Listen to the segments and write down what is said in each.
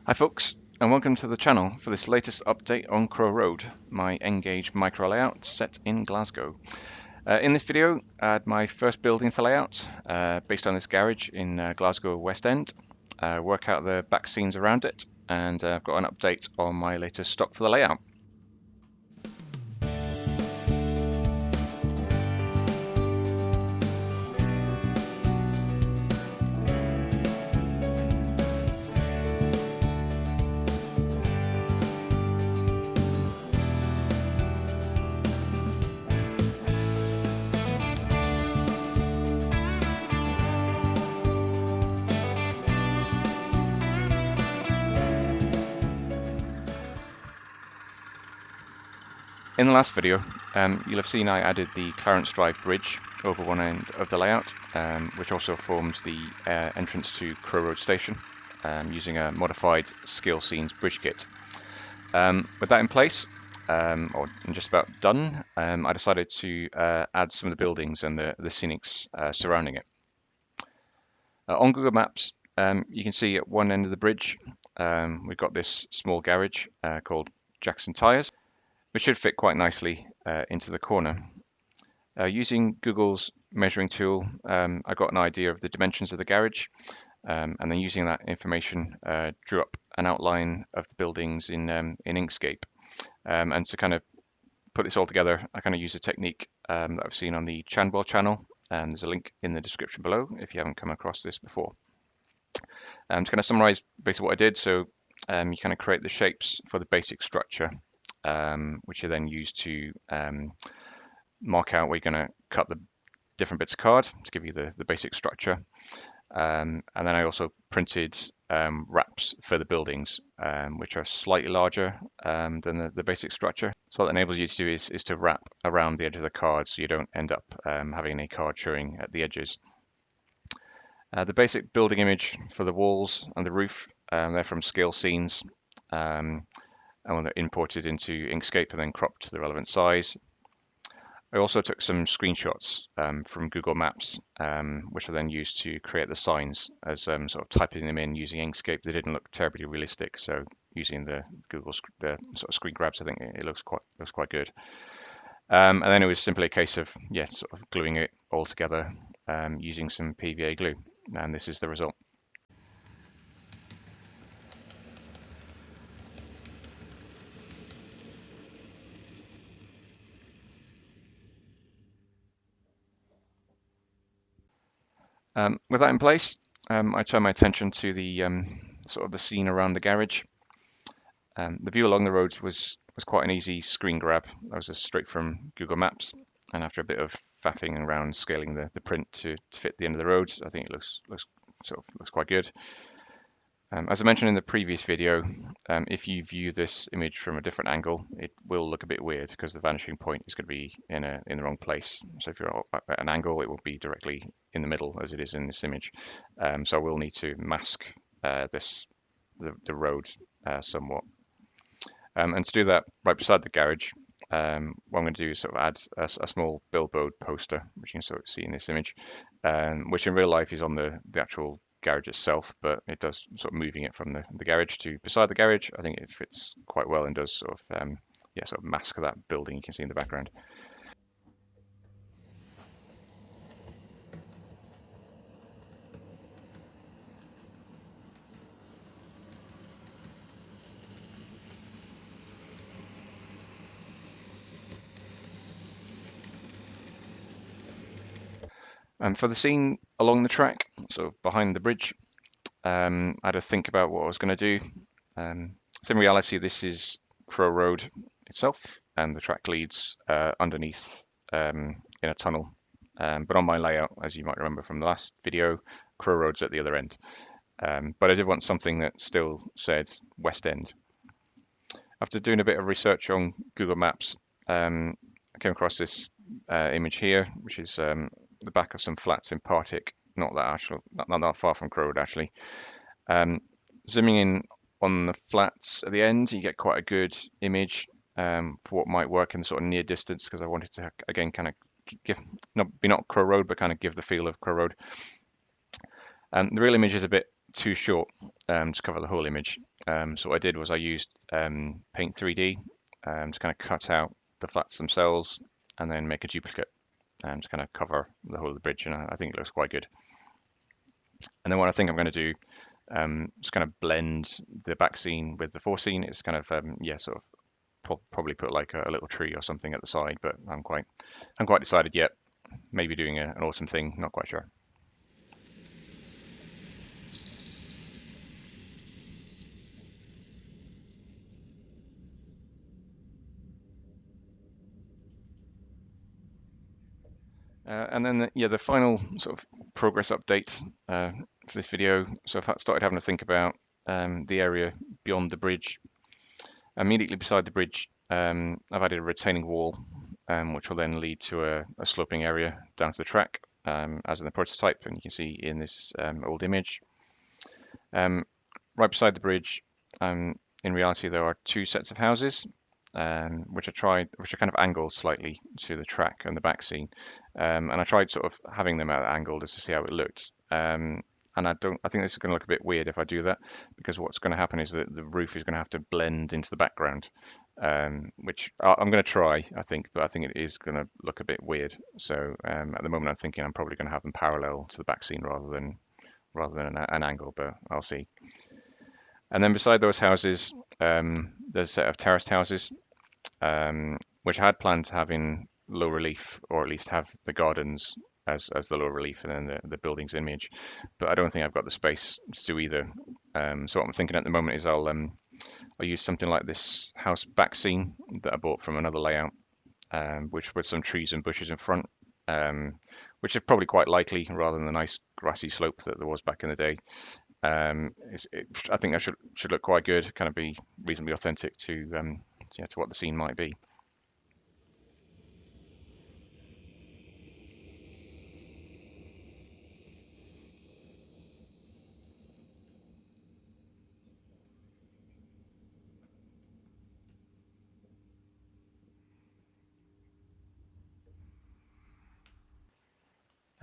Hi folks, and welcome to the channel for this latest update on Crow Road, my N-Gauge micro layout set in Glasgow. In this video, I had my first building for layout based on this garage in Glasgow West End, work out the back scenes around it, and I've got an update on my latest stock for the layout. In the last video, you'll have seen I added the Clarence Drive bridge over one end of the layout, which also forms the entrance to Crow Road Station, using a modified Scale Scenes bridge kit. With that in place, or just about done, I decided to add some of the buildings and the scenics surrounding it. On Google Maps, you can see at one end of the bridge, we've got this small garage called Jackson Tyres, which should fit quite nicely into the corner. Using Google's measuring tool, I got an idea of the dimensions of the garage, and then using that information, drew up an outline of the buildings in Inkscape. And to kind of put this all together, I kind of use a technique that I've seen on the Chanwell channel, and there's a link in the description below if you haven't come across this before. To kind of summarize basically what I did, so you kind of create the shapes for the basic structure, which you then use to mark out where you're going to cut the different bits of card to give you the basic structure. And then I also printed wraps for the buildings, which are slightly larger than the basic structure. So what that enables you to do is to wrap around the edge of the card so you don't end up having any card showing at the edges. The basic building image for the walls and the roof, they're from Scale Scenes, and when they're imported into Inkscape and then cropped to the relevant size. I also took some screenshots from Google Maps, which I then used to create the signs as sort of typing them in using Inkscape. They didn't look terribly realistic, so using the the sort of screen grabs, I think it looks quite good. And then it was simply a case of sort of gluing it all together using some PVA glue, and this is the result. With that in place, I turn my attention to the sort of the scene around the garage. The view along the roads was quite an easy screen grab. That was just straight from Google Maps, and after a bit of faffing around scaling the print to fit the end of the road, I think it looks quite good. As I mentioned in the previous video, if you view this image from a different angle, it will look a bit weird because the vanishing point is going to be in the wrong place. So if you're at an angle, it will be directly in the middle as it is in this image. So I will need to mask the road somewhat. And to do that, right beside the garage, what I'm going to do is sort of add a small billboard poster, which you can sort of see in this image, which in real life is on the actual garage itself, but it does sort of moving it from the garage to beside the garage. I think it fits quite well and does sort of mask that building you can see in the background. And for the scene along the track, sort of behind the bridge, I had to think about what I was going to do. So in reality, this is Crow Road itself, and the track leads underneath in a tunnel. But on my layout, as you might remember from the last video, Crow Road's at the other end. But I did want something that still said West End. After doing a bit of research on Google Maps, I came across this image here, which is the back of some flats in Partick, not that far from Crow Road actually. Zooming in on the flats at the end, you get quite a good image for what might work in the sort of near distance, because I wanted to again kind of give not Crow Road, but kind of give the feel of Crow Road. The real image is a bit too short to cover the whole image. So what I did was I used Paint 3D to kind of cut out the flats themselves and then make a duplicate to kind of cover the whole of the bridge, and I think it looks quite good. And then what I think I'm going to do is kind of blend the back scene with the fore scene. It's kind of yeah, sort of probably put like a little tree or something at the side, but I'm quite decided yet. Maybe doing an autumn thing, not quite sure. And then yeah, the final sort of progress update for this video. So I've started having to think about the area beyond the bridge. Immediately beside the bridge, I've added a retaining wall, which will then lead to a sloping area down to the track, as in the prototype, and you can see in this old image. Right beside the bridge, in reality, there are two sets of houses, which are kind of angled slightly to the track and the back scene. And I tried sort of having them at an angle just to see how it looked. And I think this is going to look a bit weird if I do that, because what's going to happen is that the roof is going to have to blend into the background, which I'm going to try, I think, but I think it is going to look a bit weird. So at the moment, I'm thinking I'm probably going to have them parallel to the back scene rather than an angle, but I'll see. And then beside those houses, there's a set of terraced houses, which I had planned to have in low relief, or at least have the gardens as the low relief and then the building's image. But I don't think I've got the space to do either. So what I'm thinking at the moment is I'll use something like this house back scene that I bought from another layout, which with some trees and bushes in front, which is probably quite likely rather than the nice grassy slope that there was back in the day. I think that should look quite good, kind of be reasonably authentic to yeah, to what the scene might be.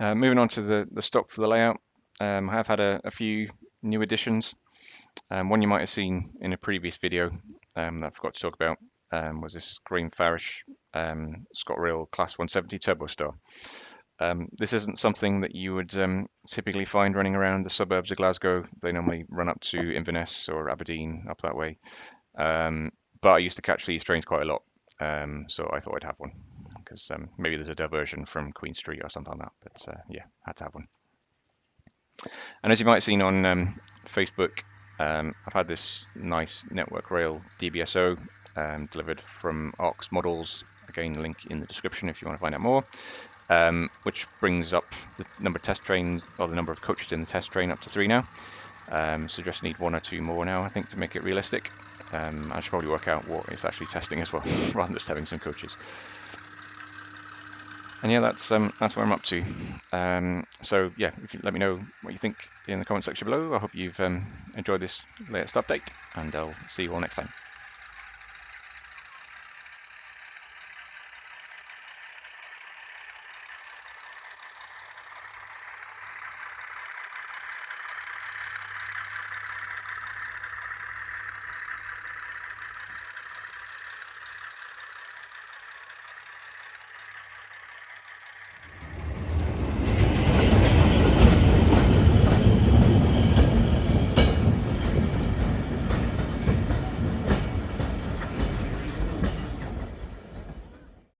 Moving on to the stock for the layout, I have had a few new additions. One you might have seen in a previous video that I forgot to talk about was this Green Farish ScotRail Class 170 Turbo Star. This isn't something that you would typically find running around the suburbs of Glasgow. They normally run up to Inverness or Aberdeen, up that way. But I used to catch these trains quite a lot, so I thought I'd have one because maybe there's a diversion from Queen Street or something like that. But yeah, had to have one. And as you might have seen on Facebook, I've had this nice Network Rail DBSO delivered from Ox Models. Again, link in the description if you want to find out more. Which brings up the number of test trains, or the number of coaches in the test train, up to 3 now. So just need 1 or 2 more now, I think, to make it realistic. I should probably work out what it's actually testing as well, rather than just having some coaches. And yeah, that's where I'm up to. So yeah, if you let me know what you think in the comment section below. I hope you've enjoyed this latest update, and I'll see you all next time.